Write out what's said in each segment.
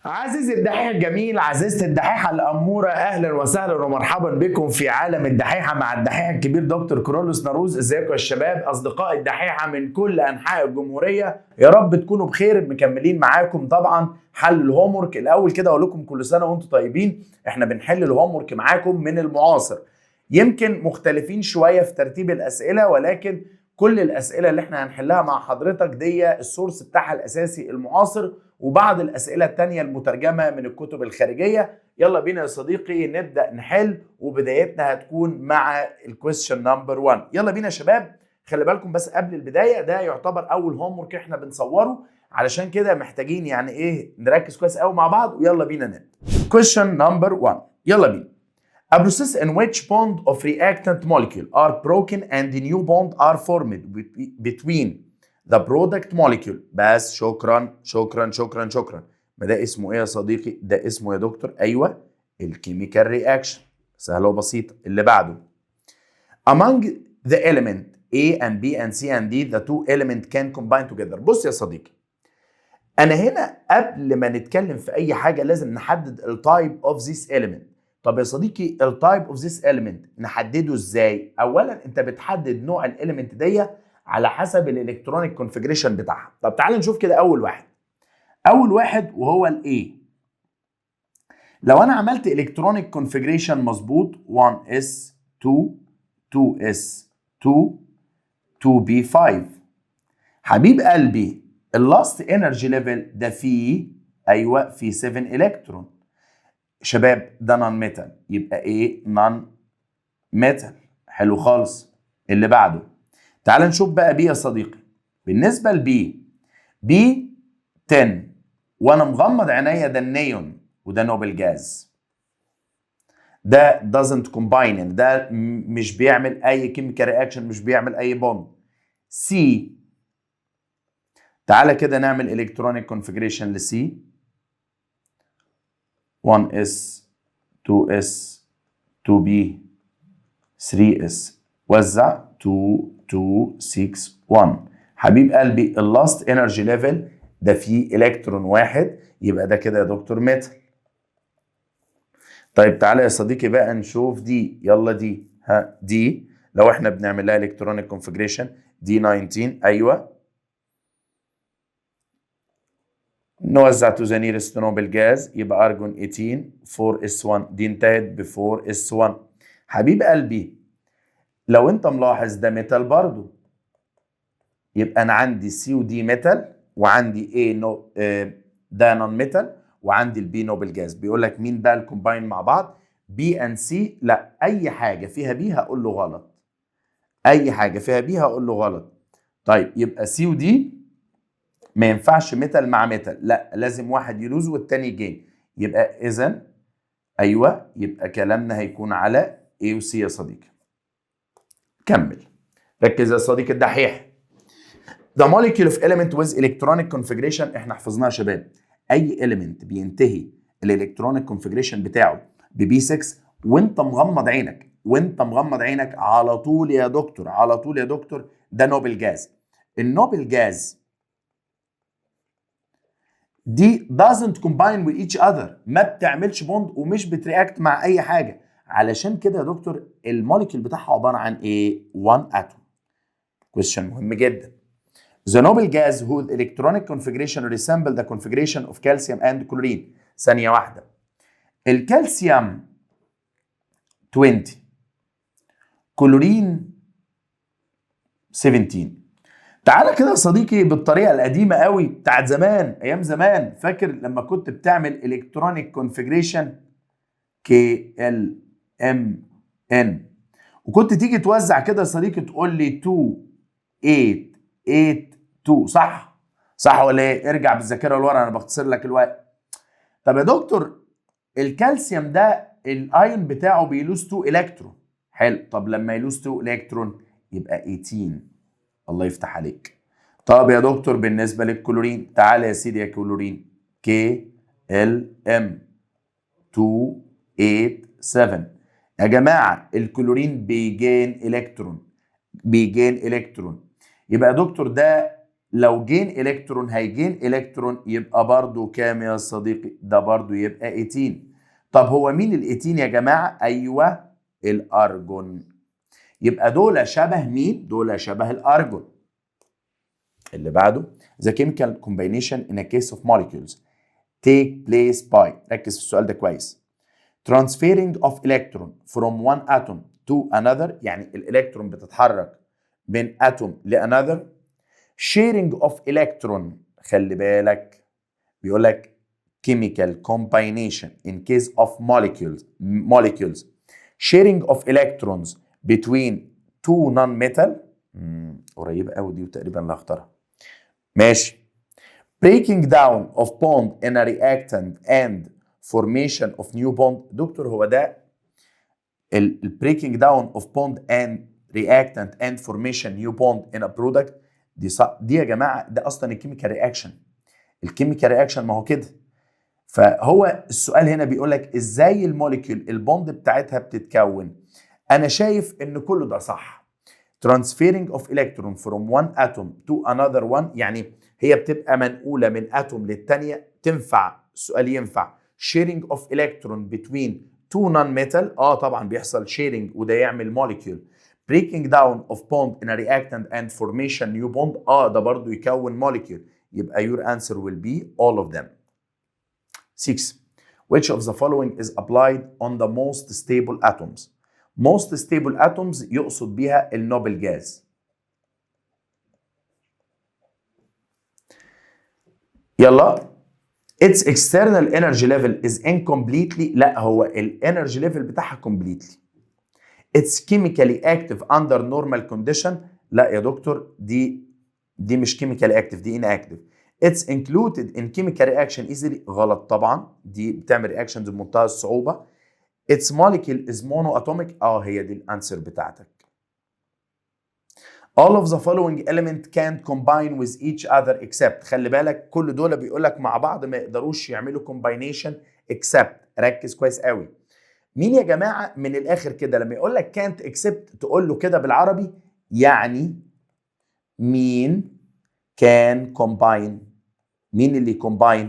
عزيزي الدحيح الجميل، عزيزتي الدحيحة الأمورة، أهلا وسهلا ومرحبا بكم في عالم الدحيحة مع الدحيح الكبير دكتور كرولوس ناروز. ازيكم يا شباب أصدقاء الدحيحة من كل أنحاء الجمهورية؟ يا رب تكونوا بخير. مكملين معاكم طبعا حل الهومورك. الأول كده أقول لكم كل سنة وأنتم طيبين. احنا بنحل الهومورك معاكم من المعاصر، يمكن مختلفين شوية في ترتيب الأسئلة، ولكن كل الأسئلة اللي احنا هنحلها مع حضرتك دي السورس بتاعها الأساسي المعاصر، وبعض الأسئلة التانية المترجمة من الكتب الخارجية. يلا بينا يا صديقي نبدأ نحل، وبدايتنا هتكون مع الكويستشن نمبر 1. يلا بينا يا شباب. خلي بالكم بس قبل البداية، ده يعتبر أول هومورك احنا بنصوره، علشان كده محتاجين يعني ايه نركز كويس قوي مع بعض. ويلا بينا نبدأ. Question number 1. يلا بينا. A process in which bond of reactant molecule are broken and the new bond are formed between the product molecule. بس شكرا شكرا شكرا شكرا. ما ده اسمه ايه يا صديقي؟ ده اسمه يا دكتور ايوه الكيميكال رياكشن. سهله وبسيطه. اللي بعده. Among the element A and B and C and D the two element can combine together. بص يا صديقي، انا هنا قبل ما نتكلم في اي حاجه لازم نحدد التايب اوف ذيس element. طب يا صديقي التايب اوف ذيس element نحدده ازاي؟ اولا انت بتحدد نوع الاليمنت دي على حسب الالكترونيك كونفيجريشن بتاعها. طب تعال نشوف كده اول واحد وهو الاي. لو انا عملت الكترونيك كونفيجريشن مظبوط 1s2 2s2 2b5، حبيب قلبي اللاست انرجي ليفل ده فيه ايوه في 7 الكترون. شباب ده نون ميتال، يبقى ايه؟ نون ميتال. حلو خالص. اللي بعده تعال نشوف بقى بي يا صديقي. بالنسبه لبي، بي 10 وانا مغمض عينيا ده النيون وده نوبل جاز. ده doesn't combine، ده مش بيعمل اي كيميكال رياكشن، مش بيعمل اي بوند. سي، تعالى كده نعمل الكترونيك كونفيجريشن لسي 1s 2s 2b 3s، وزع 2 2 6 1. حبيب قلبي اللاست انرجي ليفل ده فيه الكترون واحد، يبقى ده كده يا دكتور ميتال. طيب تعالى يا صديقي بقى نشوف دي. يلا دي، ها دي لو احنا بنعمل لها الكترونيك كونفيجريشن دي 19 ايوه، نوزع تو ذا نيرست نوبل جاز يبقى ارجون 18 4s1. دي انتهت ب 4s1. حبيب قلبي لو انت ملاحظ ده ميتال برضو، يبقى انا عندي سي ودي ميتال، وعندي ايه نو ده نون ميتال، وعندي البي نوبل جاز. بيقول لك مين بقى الكومباين مع بعض؟ بي اند سي. لا، اي حاجه فيها بي هقول له غلط، اي حاجه فيها بي هقول له غلط. طيب يبقى سي ودي ما ينفعش ميتال مع ميتال، لا لازم واحد يلوز والتاني جين. يبقى اذا ايوه، يبقى كلامنا هيكون على A و C يا صديقي. كمل ركز يا صديقي الدحيح. The molecule of element with electronic configuration احنا حفظناها يا شباب. اي element بينتهي الالكترونيك كونفيجريشن بتاعه ببي 6 وانت مغمض عينك على طول يا دكتور، على طول يا دكتور ده نوبل جاز. النوبل جاز دي doesn't combine with each other، ما بتعملش بوند ومش بترياكت مع اي حاجه. علشان كده يا دكتور الموليكيول بتاعها عباره عن ايه؟ 1 اتوم. كويستشن مهم جدا. The noble gas whose electronic configuration resemble the configuration of calcium and chlorine. ثانيه واحده. الكالسيوم 20، كلورين 17. تعالى كده يا صديقي بالطريقه القديمه قوي بتاعت زمان، ايام زمان. فاكر لما كنت بتعمل الكترونيك كونفيجريشن كي ال ام ان، وكنت تيجي توزع كده يا صديقي تقول لي 2 8 8 2، صح ولا ايه؟ ارجع بالذاكره لورا، انا بختصر لك الوقت. طب يا دكتور الكالسيوم ده الايون بتاعه بيلوز 2 الكترون. حلو، طب لما يلوز 2 الكترون يبقى 18. الله يفتح عليك. طب يا دكتور بالنسبه للكلورين، تعالى يا سيدي يا كلورين كي ال ام 2 8 7. يا جماعه الكلورين بيجين الكترون، يبقى يا دكتور ده لو جين الكترون هيجين الكترون يبقى برضو كام يا صديقي؟ ده برضو يبقى 18. طب هو مين ال 18 يا جماعه؟ ايوه الارجون. يبقى دول شبه مين؟ دول شبه الارجون. اللي بعده the chemical combination in a case of molecules take place by، ركز في السؤال ده كويس، transferring of electron from one atom to another، يعني الالكترون بتتحرك من اتوم لانذر. sharing of electron، خلي بالك بيقول لك chemical combination in case of molecules sharing of electrons between two non-metal. قريبة قوي دي وتقريبا اللي هختارها. ماشي. breaking down of bond in a reactant and formation of new bond. دكتور هو ده ال breaking down of bond and reactant and formation new bond in a product؟ دي يا جماعه ده اصلا الكيميكال رياكشن. الكيميكال رياكشن ما هو كده. فهو السؤال هنا بيقول لك ازاي الموليكيول البوند بتاعتها بتتكون. انا شايف ان كله ده صح. transferring of electron from one atom to another one، يعني هي بتبقى منقوله من اتوم للثانيه. تنفع السؤال ينفع sharing of electron between two non-metal. طبعا بيحصل sharing وده يعمل molecule. breaking down of bond in a reactant and formation new bond، ده برضو يكون molecule. يبقى your answer will be all of them. 6. Which of the following is applied on the most stable atoms؟ most stable atoms يقصد بيها النوبل جاز. يلا. its external energy level is incompletely، لا هو الانرجي ليفل بتاعها completely. it's chemically active under normal condition، لا يا دكتور دي مش chemically active، دي inactive. it's included in chemical reaction easily، غلط طبعا، دي بتعمل رياكشنز بمنتهى الصعوبة. its molecule is monoatomic، هي دي الانسر بتاعتك. all of the following element can't combine with each other except، خلي بالك كل دول بيقول لك مع بعض ما يقدروش يعملوا combination except، ركز كويس قوي. مين يا جماعه من الاخر كده لما يقول لك can't except تقول له كده بالعربي يعني مين can combine؟ مين اللي combine؟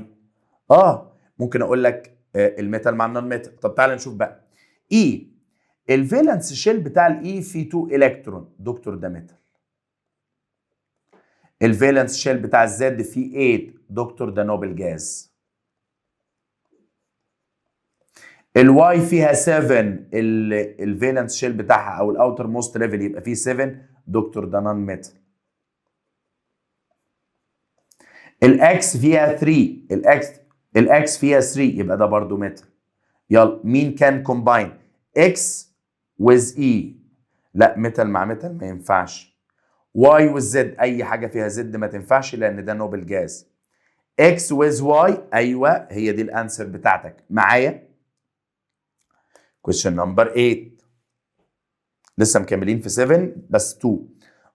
ممكن اقول لك الميتال مع النون ميتال. طب تعالى نشوف بقى. الفالنس شيل بتاع الاي فيه 2 الكترون، دكتور ده ميتال. الفالنس شيل بتاع الزد فيه 8، دكتور ده نوبل جاز. الواي فيها 7، الفالنس شيل بتاعها او الاوتر موست ليفل يبقى فيه 7، دكتور ده نون ميتال. الاكس فيها 3، الاكس فيها 3 يبقى ده برضو ميتال. يلا مين كان كومباين؟ اكس ويز اي، لا ميتال مع ميتال ما ينفعش. واي والزد، اي حاجه فيها زد ما تنفعش لان ده نوبل جاز. اكس ويز واي، ايوه هي دي الانسر بتاعتك معايا. question number 8 لسه مكملين في 7 بس 2.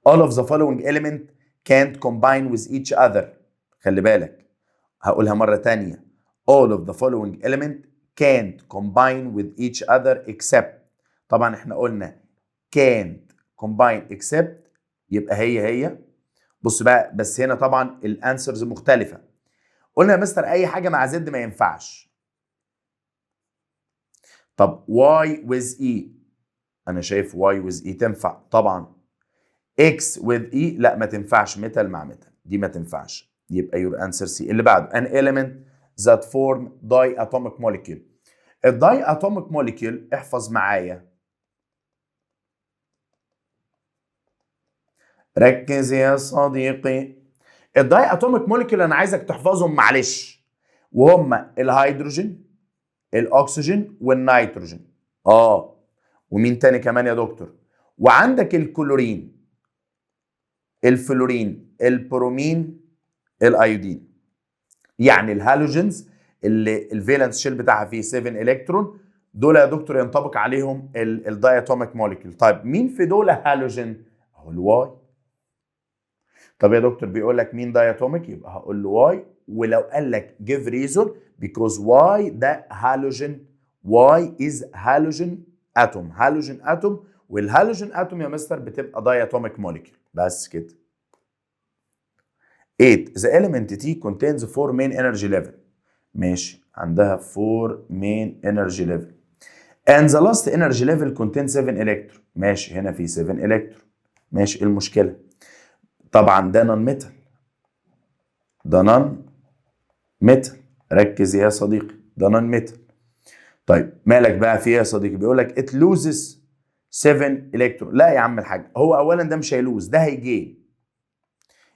all of the following element can't combine with each other، خلي بالك هقولها مره تانية. all of the following element can't combine with each other except، طبعا احنا قلنا can't combine except يبقى هي بص بقى، بس هنا طبعا الانسرز مختلفه. قلنا يا مستر اي حاجه مع زد ما ينفعش. طب y with e، انا شايف y with e تنفع طبعا. x with e لا ما تنفعش، ميتال مع ميتال دي ما تنفعش. يبقى your answer C. اللي بعده an element that form diatomic molecule. الداي اتوميك موليكيول احفظ معايا، ركز يا صديقي. الداي اتوميك موليكيول انا عايزك تحفظهم معلش، وهم الهيدروجين، الاكسجين والنيتروجين. ومين تاني كمان يا دكتور؟ وعندك الكلورين، الفلورين، البرومين، الايودين. يعني الهالوجينز اللي الفالنس شيل بتاعها فيه 7 الكترون، دول يا دكتور ينطبق عليهم الداياتوميك موليكيول. طيب مين في دول هالوجين؟ هو الواي. طب يا دكتور بيقول لك مين داياتوميك، يبقى هقول له واي. ولو قال لك give reason because why ده هالوجين، واي از هالوجين اتوم، هالوجين اتوم، والهالوجين اتوم يا مستر بتبقى داياتوميك موليكيول. بس كده. 8 the element T contains 4 main energy level. ماشي، عندها 4 main energy level and the last energy level contains 7 electron. ماشي، هنا في 7 electron. ماشي، ايه المشكلة؟ طبعا ده نون ميتال، ده نون ميتال، ركز يا صديقي، ده نون ميتال. طيب مالك بقى فيه يا صديقي؟ بيقول لك it loses 7 الكترون. لا يا عم الحاج، هو اولا ده مش هيلوز، ده هيجين.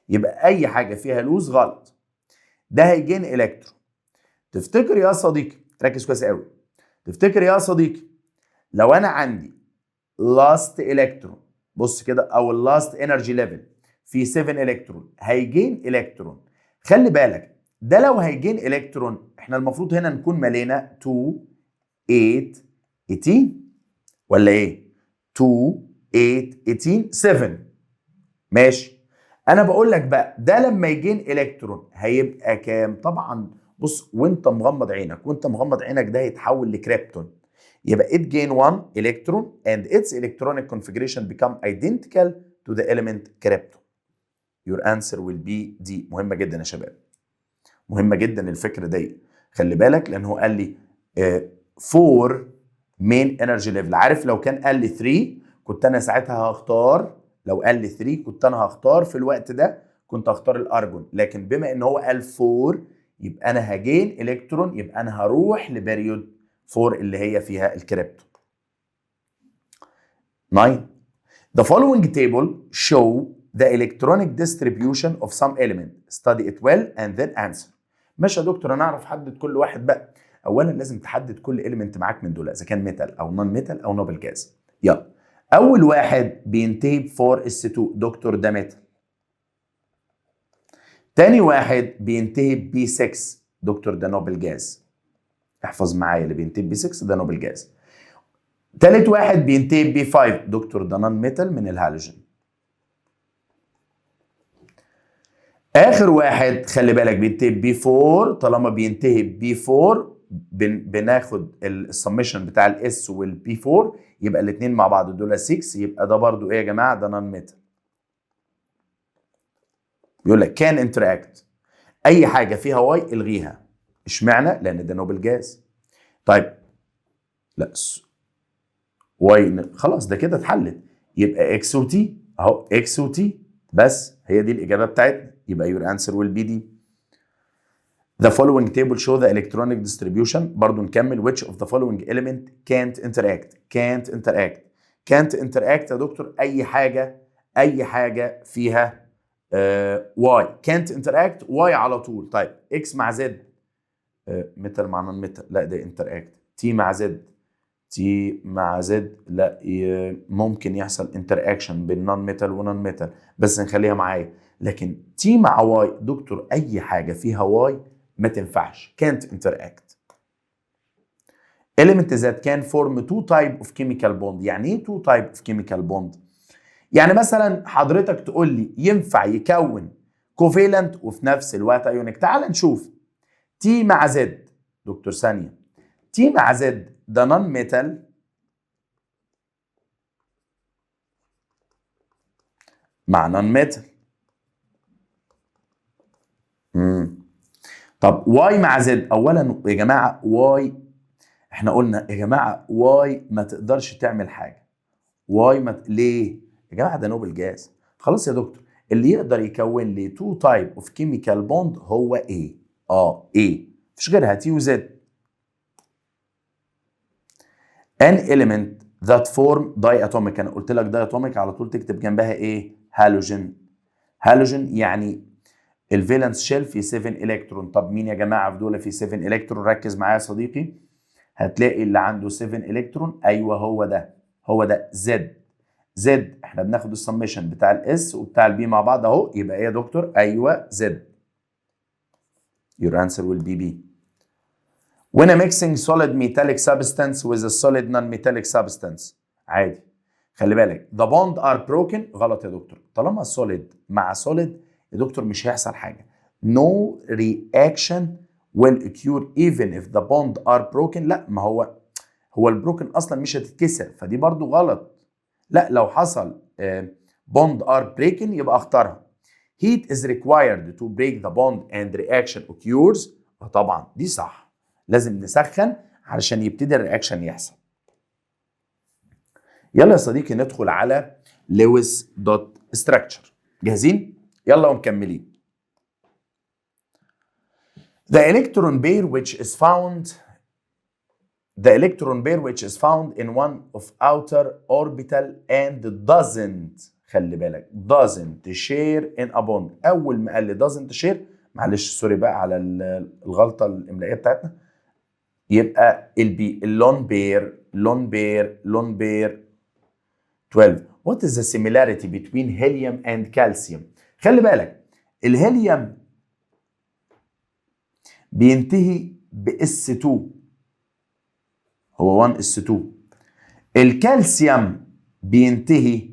يبقى اي حاجه فيها لوز غلط. ده هيجين الكترون. تفتكر يا صديقي، ركز كويس قوي، تفتكر يا صديقي لو انا عندي لاست الكترون، بص كده، او اللاست انرجي ليفل في 7 الكترون، هيجين الكترون. خلي بالك، ده لو هيجين الكترون احنا المفروض هنا نكون ملينا 2 8 18 ولا ايه؟ 2 8 18 7. ماشي، انا بقول لك بقى ده لما يجين الكترون هيبقى كام؟ طبعا بص، وانت مغمض عينك، وانت مغمض عينك ده هيتحول لكريبتون. يبقى it gain 1 electron and its electronic configuration become identical to the element krypton. Your answer will be D. مهمة جدا يا شباب، مهمة جدا الفكرة دي، خلي بالك، لأن هو قال لي 4 main energy level. عارف لو كان قال لي 3 كنت أنا ساعتها هختار، لو قال لي 3 كنت أنا هختار في الوقت ده، كنت هختار الأرجون. لكن بما إن هو قال 4 يبقى أنا هجين إلكترون، يبقى أنا هروح لبريود 4 اللي هي فيها الكريبتون. 9. The following table show the electronic distribution of some element. Study it well and then answer. ماشي يا دكتور، انا اعرف احدد كل واحد بقى. اولا لازم تحدد كل element معاك من دول اذا كان ميتال او نون ميتال او نوبل جاز. يلا، اول واحد بينتهي ب 4s2، دكتور ده ميتال. تاني واحد بينتهي ب 6، دكتور ده نوبل جاز. احفظ معايا، اللي بينتهي ب 6 ده نوبل جاز. تالت واحد بينتهي ب 5، دكتور ده نون ميتال من الهالوجين. اخر واحد خلي بالك بينتهي ب 4، طالما بينتهي ب 4 بناخد السمشن بتاع الاس والبي 4، يبقى الاثنين مع بعض دول 6، يبقى ده برضو ايه يا جماعه؟ ده نون ميتال. بيقول لك كان انتراكت، اي حاجه فيها واي الغيها. اشمعنى؟ لان ده نوبل جاز. طيب لا، واي خلاص ده كده اتحلت، يبقى اكس وتي اهو، اكس وتي بس، هي دي الاجابه بتاعتنا، يبقى your answer will be D. The following table show the electronic distribution. برضو نكمل. which of the following element can't interact. can't interact. can't interact يا دكتور اي حاجه، اي حاجه فيها y. can't interact y على طول. طيب x مع z، ميتال مع نون ميتال، لا ده interact. t مع z، تي مع زد، لا ممكن يحصل انتر اكشن بين نون ميتال ونون ميتال، بس نخليها معايا. لكن تي مع واي، دكتور اي حاجه فيها واي ما تنفعش، can't interact. element that can form two type of chemical bond. يعني ايه two type of chemical bond؟ يعني مثلا حضرتك تقول لي ينفع يكون كوفيلنت وفي نفس الوقت ايونيك. تعال نشوف. تي مع زد، دكتور ثانيه، تي مع زد ده نون ميتال مع نون ميتال. طب واي مع زد، اولا يا جماعه واي، احنا قلنا يا جماعه واي ما تقدرش تعمل حاجه. واي ليه يا جماعه؟ ده نوبل جاز. خلاص يا دكتور، اللي يقدر يكون لي تو تايب اوف كيميكال بوند هو ايه؟ ايه، مفيش غيرها، تي وزد. an element that form diatomic. انا قلت لك diatomic على طول تكتب جنبها ايه؟ هالوجين. هالوجين يعني الفالنس شيل في 7 الكترون. طب مين يا جماعه في دول في 7 الكترون؟ ركز معايا يا صديقي، هتلاقي اللي عنده 7 الكترون، ايوه هو ده، هو ده زد. زد احنا بناخد السمشن بتاع الاس وبتاع البي مع بعض اهو، يبقى ايه يا دكتور؟ ايوه زد. your answer will be B. when a mixing solid metallic substance with a solid non-metallic substance. عادي، خلي بالك the bond are broken. غلط يا دكتور، طالما solid مع solid يا دكتور مش هيحصل حاجه. no reaction will occur even if the bond are broken. لا، ما هو البروكن اصلا مش هتتكسر، فدي برضو غلط. لا، لو حصل bond are breaking يبقى اختارها. heat is required to break the bond and reaction occurs. طبعا دي صح، لازم نسخن علشان يبتدي الرياكشن يحصل. يلا يا صديقي ندخل على لويس دوت ستراكشر. جاهزين؟ يلا ومكملين. The electron pair which is found in one of outer orbital and خلي بالك doesn't share in a bond. اول ما قال لي doesn't share، معلش سوري بقى على الغلطه الاملائيه بتاعتنا، يبقى البي اللون بير 12. What is the similarity between helium and calcium؟ خلي بالك الهيليوم بينتهي ب S2، هو 1S2. الكالسيوم بينتهي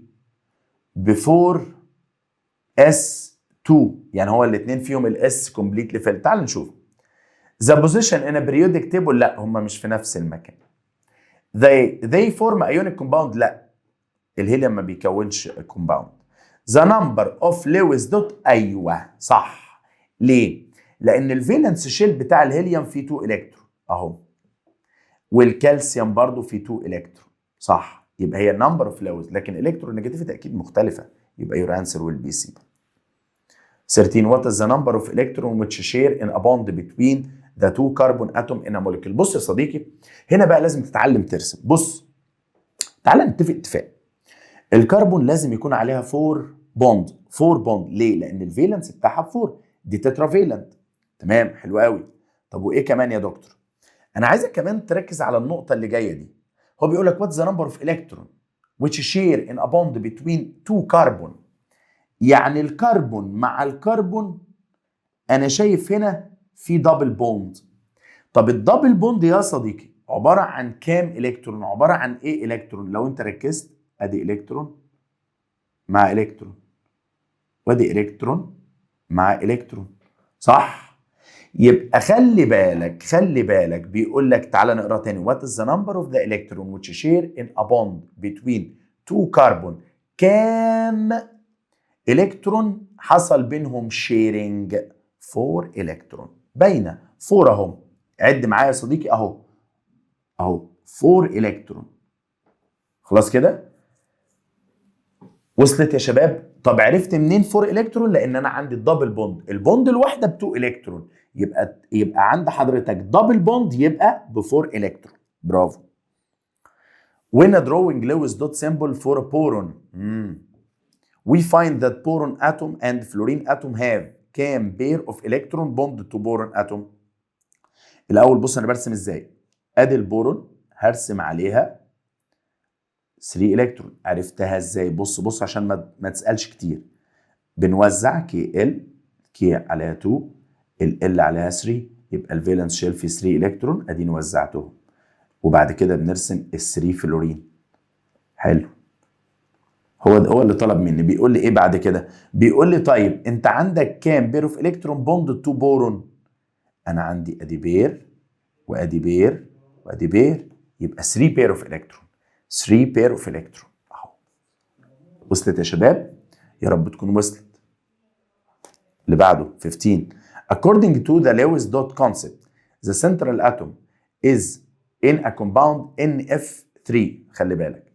ب 4S2، يعني هو الاثنين فيهم الاس كومبليتلي فيل. تعال نشوف. The position in a periodic table، لا هم مش في نفس المكان. They form ionic compound، لا الهيليوم ما بيكونش كومباوند. The number of Lewis dot، ايوه صح. ليه؟ لان الفالنس شيل بتاع الهيليوم فيه 2 الكترون اهو، والكالسيوم برضو فيه 2 الكترون، صح. يبقى هي number of Lewis، لكن الكترونيجاتيفيتي اكيد مختلفه، يبقى your answer will be C. 13. What is the number of electron which share in a bond between the two carbon atom in a molecule؟ بص يا صديقي، هنا بقى لازم تتعلم ترسم. بص تعال نتفق اتفاق. الكربون لازم يكون عليها 4 بوند. ليه؟ لان الفالنس بتاعها 4، دي تترافالنت. تمام، حلو قوي. طب وايه كمان يا دكتور؟ انا عايزك كمان تركز على النقطه اللي جايه دي. هو بيقول لك what's the number of electron which share in a bond between two carbon. يعني الكربون مع الكربون انا شايف هنا في دبل بوند. طب الدبل بوند يا صديقي عباره عن كام الكترون؟ عباره عن ايه الكترون؟ لو انت ركزت ادي الكترون مع الكترون، وادي الكترون مع الكترون، صح؟ يبقى خلي بالك بيقول لك تعالى نقرا تاني. what is the number of the electron which share in a bond between two carbon؟ كام الكترون حصل بينهم شيرنج؟ 4 الكترون. باينه 4 اهو، عد معايا يا صديقي اهو 4 الكترون. خلاص كده وصلت يا شباب؟ طب عرفت منين 4 الكترون؟ لان انا عندي الدبل بوند، البوند الواحده ب 2 الكترون، يبقى عند حضرتك دبل بوند يبقى ب 4 الكترون. برافو. when drawing Lewis dot symbol for a boron we find that boron atom and fluorine atom have كام pair of electron bonded to boron atom؟ الاول بص انا برسم ازاي. ادي البورون هرسم عليها 3 الكترون. عرفتها ازاي؟ بص عشان ما تسالش كتير. بنوزع كي عليها 2، ال عليها 3، يبقى الفالنس شيل في 3 الكترون اديني وزعتهم. وبعد كده بنرسم ال3 فلورين. حلو. هو اللي طلب مني. بيقول لي ايه بعد كده؟ بيقول لي طيب انت عندك كام بير اوف الكترون بوند تو بورون؟ انا عندي ادي بير وادي بير وادي بير، يبقى 3 بير اوف الكترون. 3 بير اوف الكترون اهو. وصلت يا شباب؟ يا رب تكون وصلت. اللي بعده 15. according to the Lewis dot concept the central atom is in a compound NF3. خلي بالك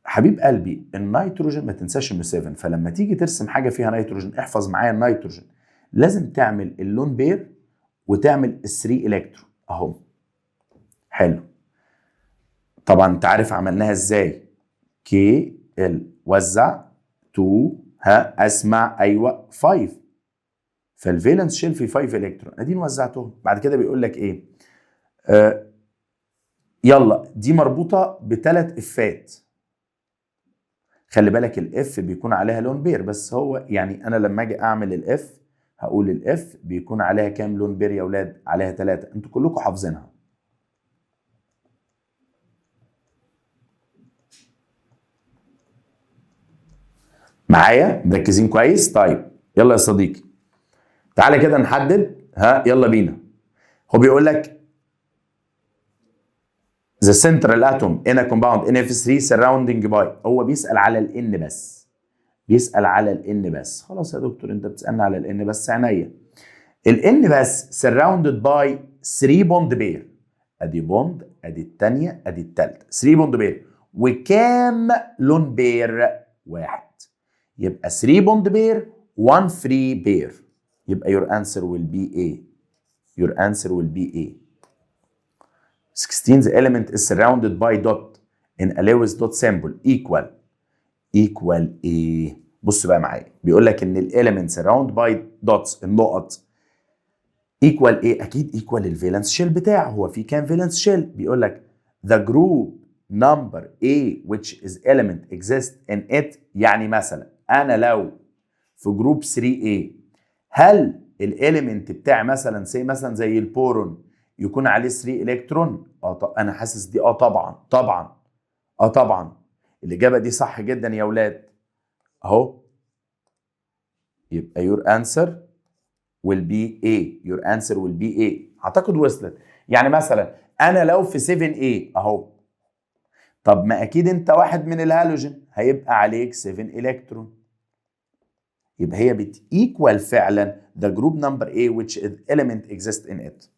حبيب قلبي النيتروجين ما تنساش انه 7، فلما تيجي ترسم حاجه فيها نيتروجين احفظ معايا النيتروجين لازم تعمل اللون بير وتعمل ال3 الكترون اهو. حلو. طبعا انت عارف عملناها ازاي. كي ال وزع 2 اسمع ايوه 5، فالفالنس شيل في 5 الكترون اديني وزعتهم. بعد كده بيقول لك ايه؟ يلا دي مربوطه بثلاث افات. خلي بالك الاف بيكون عليها لون بير، بس هو يعني انا لما اجي اعمل الاف هقول الاف بيكون عليها كام لون بير يا اولاد؟ عليها 3. انتوا كلكم حافظينها. معايا؟ مركزين كويس؟ طيب يلا يا صديقي تعالى كده نحدد. يلا بينا. هو بيقول لك the central atom in a compound NF3 surrounding by، هو بيسأل على الN بس، بيسأل على الان بس. خلاص يا دكتور انت بتسألني على الان بس، عينيا. الان بس surrounded by 3 bond pair. ادي بوند، ادي الثانيه، ادي الثالثه، 3 بوند بير. وكام لون بير؟ واحد. يبقى 3 بوند بير 1 فري بير. يبقى your answer will be A. Your answer will be A. 16 the element is surrounded by dot in a Lewis dot symbol equal A. بص بقى معايا، بيقول لك ان element surrounded by dots، النقط equal A. اكيد equal الفالنس شيل بتاعه. هو في كام فالنس شيل؟ بيقول لك the group number A which is element exists in it. يعني مثلا انا لو في جروب 3A، هل الاليمنت بتاعي مثلا مثلا زي البورون يكون عليه 3 الكترون؟ انا حاسس دي طبعا. الاجابه دي صح جدا يا اولاد اهو. يبقى your answer will be A. Your answer will be A. اعتقد وصلت. يعني مثلا انا لو في 7A اهو، طب ما اكيد انت واحد من الهالوجين، هيبقى عليك 7 الكترون. يبقى هي بتيكوال فعلا the group number A which is element exists in it.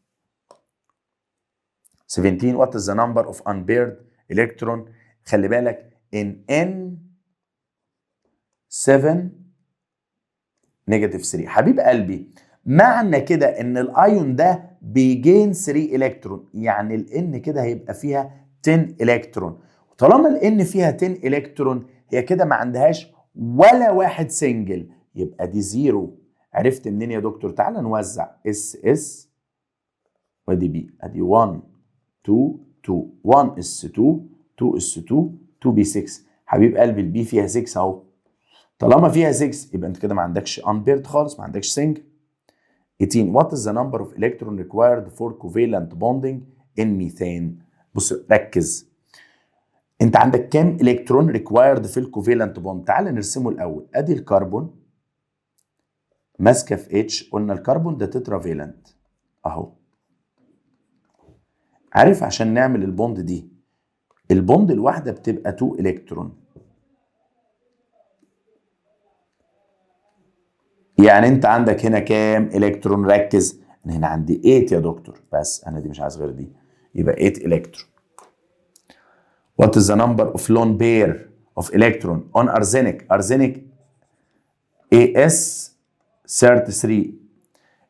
17 what is the number of unpaired electron؟ خلي بالك in N7 نيجاتيف 3. حبيب قلبي، معنى كده ان الايون ده بيجين 3 الكترون، يعني الان كده هيبقى فيها 10 الكترون. طالما الان فيها 10 الكترون، هي كده ما عندهاش ولا واحد سنجل، يبقى دي زيرو. عرفت منين يا دكتور؟ تعال نوزع اس ودي بي. ادي 1 2 2 1 اس 2 2 اس 2 2 بي 6. حبيب قلبي البي فيها 6 اهو. طالما فيها 6 يبقى انت كده ما عندكش unpaired خالص، ما عندكش سنجل. 18 what is the number of electron required for covalent bonding in methane؟ بص ركز، انت عندك كام الكترون ريكوايرد في الكوفالنت بوند؟ تعال نرسمه الاول. ادي الكربون ماسكه في اتش، قلنا الكربون ده تترافالنت اهو. عارف عشان نعمل البوند دي، البوند الواحده بتبقى 2 الكترون. يعني انت عندك هنا كام الكترون؟ ركز، انا هنا عندي 8 يا دكتور، بس انا دي مش عايز غير دي، يبقى 8 الكترون. What is the number of lone pair of electron on arsenic؟ arsenic AS33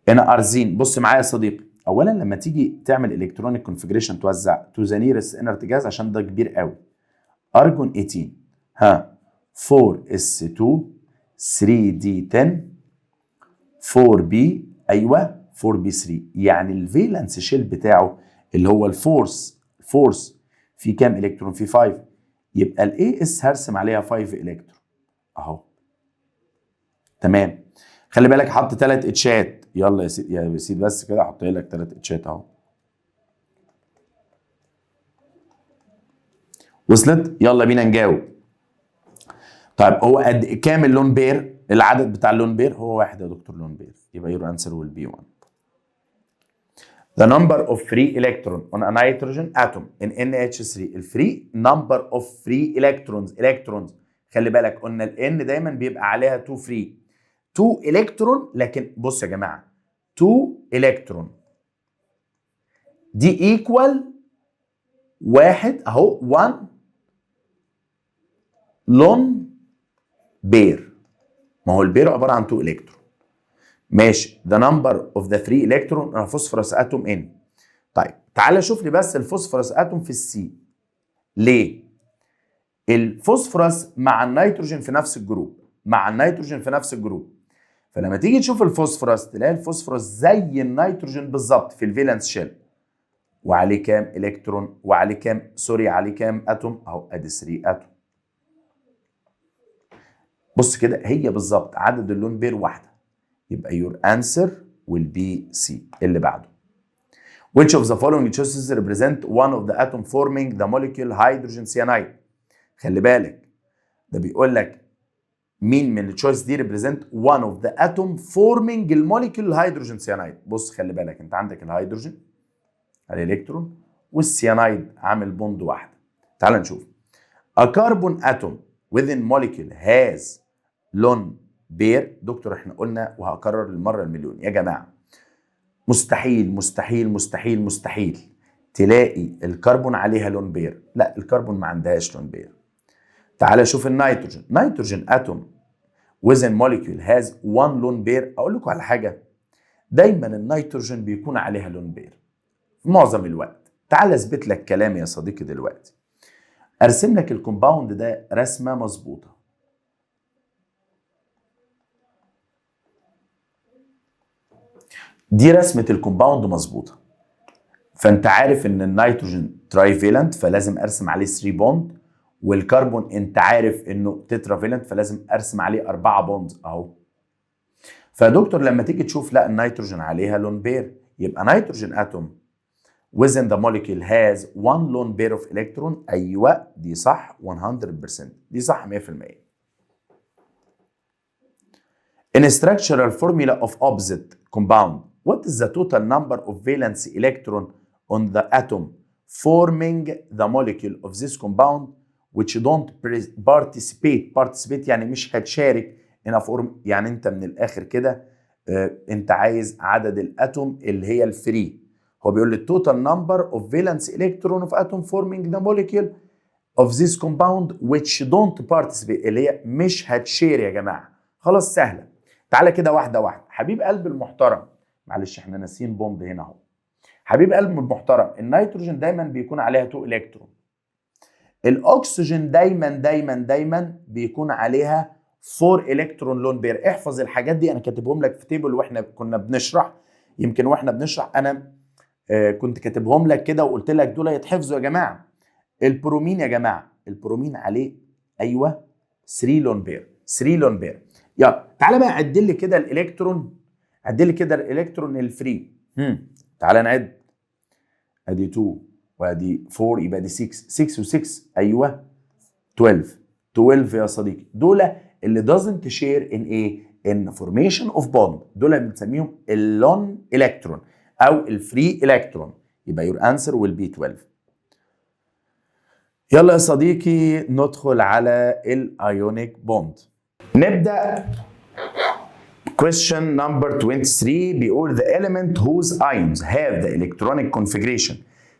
هنا ارزين. بص معايا يا صديقي، اولا لما تيجي تعمل الكترونيك كونفيجريشن توزع تو ذا نيرست انرت جاز عشان ده كبير قوي. ارجون 18 ها 4s2 3d10 4b ايوه 4b3. يعني الفالنس شيل بتاعه اللي هو الفورس في كام الكترون؟ في 5. يبقى الاي اس هرسم عليها 5 الكترون اهو. تمام. خلي بالك حط 3 اتشات. يلا يا سيدي بس كده احط لك 3 اتشات اهو. وصلت؟ يلا بينا نجاوب. طيب هو قد كام اللون بير؟ العدد بتاع اللون بير هو 1 يا دكتور لون بير، يبقى your answer will be 1. The number of free electron on a nitrogen atom in NH3. الفري number of free electrons. خلي بالك قلنا ال N دايما بيبقى عليها 2 فري، 2 الكترون. لكن بص يا جماعه 2 الكترون دي ايكوال واحد اهو 1 لون بير. ما هو البير عباره عن 2 الكترون. ماشي. the number of the free electron on a phosphorus atom in. طيب تعالى شوف لي بس الفوسفورس اتوم في السي. ليه؟ الفوسفورس مع النيتروجين في نفس الجروب، فلما تيجي تشوف الفوسفورس تلاقي الفوسفورس زي النيتروجين بالظبط في الفالنس شيل، وعليه كام الكترون؟ وعليه كام عليه كام اتوم؟ اهو ادي 3 اتوم. بص كده هي بالظبط عدد اللون بير واحده. يبقى your answer will be C. اللي بعده. Which of the following choices represent one of the atom forming the molecule hydrogen cyanide؟ خلي بالك ده بيقول لك مين من التشويس دي represent one of the atom forming الموليكيول هيدروجين سيانايد. بص خلي بالك انت عندك الهيدروجين الالكترون والسيانايد عامل بوند واحده. تعال نشوف. A carbon atom within molecule has لون بير. دكتور احنا قلنا وهكرر المره المليون يا جماعه، مستحيل مستحيل مستحيل مستحيل تلاقي الكربون عليها لون بير. لا، الكربون ما عندهاش لون بير. تعال شوف النيتروجين. نيتروجين اتوم within molecule has one lone pair. اقول لكم على حاجه، دايما النيتروجين بيكون عليها لون بير في معظم الوقت. تعال اثبت لك كلامي يا صديقي دلوقتي. ارسم لك الكومباوند ده رسمه مظبوطه. دي رسمه الكومباوند مظبوطه. فانت عارف ان النيتروجين ترايفالنت فلازم ارسم عليه 3 بوند، والكربون انت عارف انه تترافالنت فلازم ارسم عليه 4 بوند اهو. فدكتور لما تيجي تشوف لا النيتروجين عليها لون بير، يبقى نيتروجين اتوم within the molecule has one lone pair of electron. ايوه دي صح 100%، دي صح 100%. In structural formula of opposite compound, what is the total number of valence electron on the atom forming the molecule of this compound which don't participate يعني مش هتشارك in a form. يعني انت من الاخر كده انت عايز عدد الاتوم اللي هي الفري. هو بيقول لي total number of valence electron of atom forming the molecule of this compound which don't participate، اللي هي مش هتشير يا جماعه. خلاص سهله. تعالى كده واحده واحده. حبيب قلب المحترم، معلش احنا ناسيين بوند هنا اهو. حبيب قلب المحترم، النيتروجين دايما بيكون عليها 2 الكترون. الاكسجين دايما دايما دايما بيكون عليها 4 الكترون لون بير. احفظ الحاجات دي، انا كاتبهم لك في تيبل واحنا كنا بنشرح. يمكن واحنا بنشرح انا كنت كاتبهم لك كده وقلت لك دول يتحفظوا يا جماعه. البرومين يا جماعه، البرومين عليه ايوه 3 لون بير، 3 لون بير. يلا تعالى بقى عد لي كده الالكترون، عد لي كده الالكترون الفري. تعالى نعد. ادي 2 وادي 4 يبقى دي 6، 6 و6 ايوه 12. 12 يا صديقي، دول اللي doesn't share in ايه؟ in formation of bond. دول بنسميهم اللون الكترون او الفري الكترون. يبقى your answer will be 12. يلا يا صديقي ندخل على الايونيك بوند. نبدا. Question number 23 بيقول the element whose ions have the electronic configuration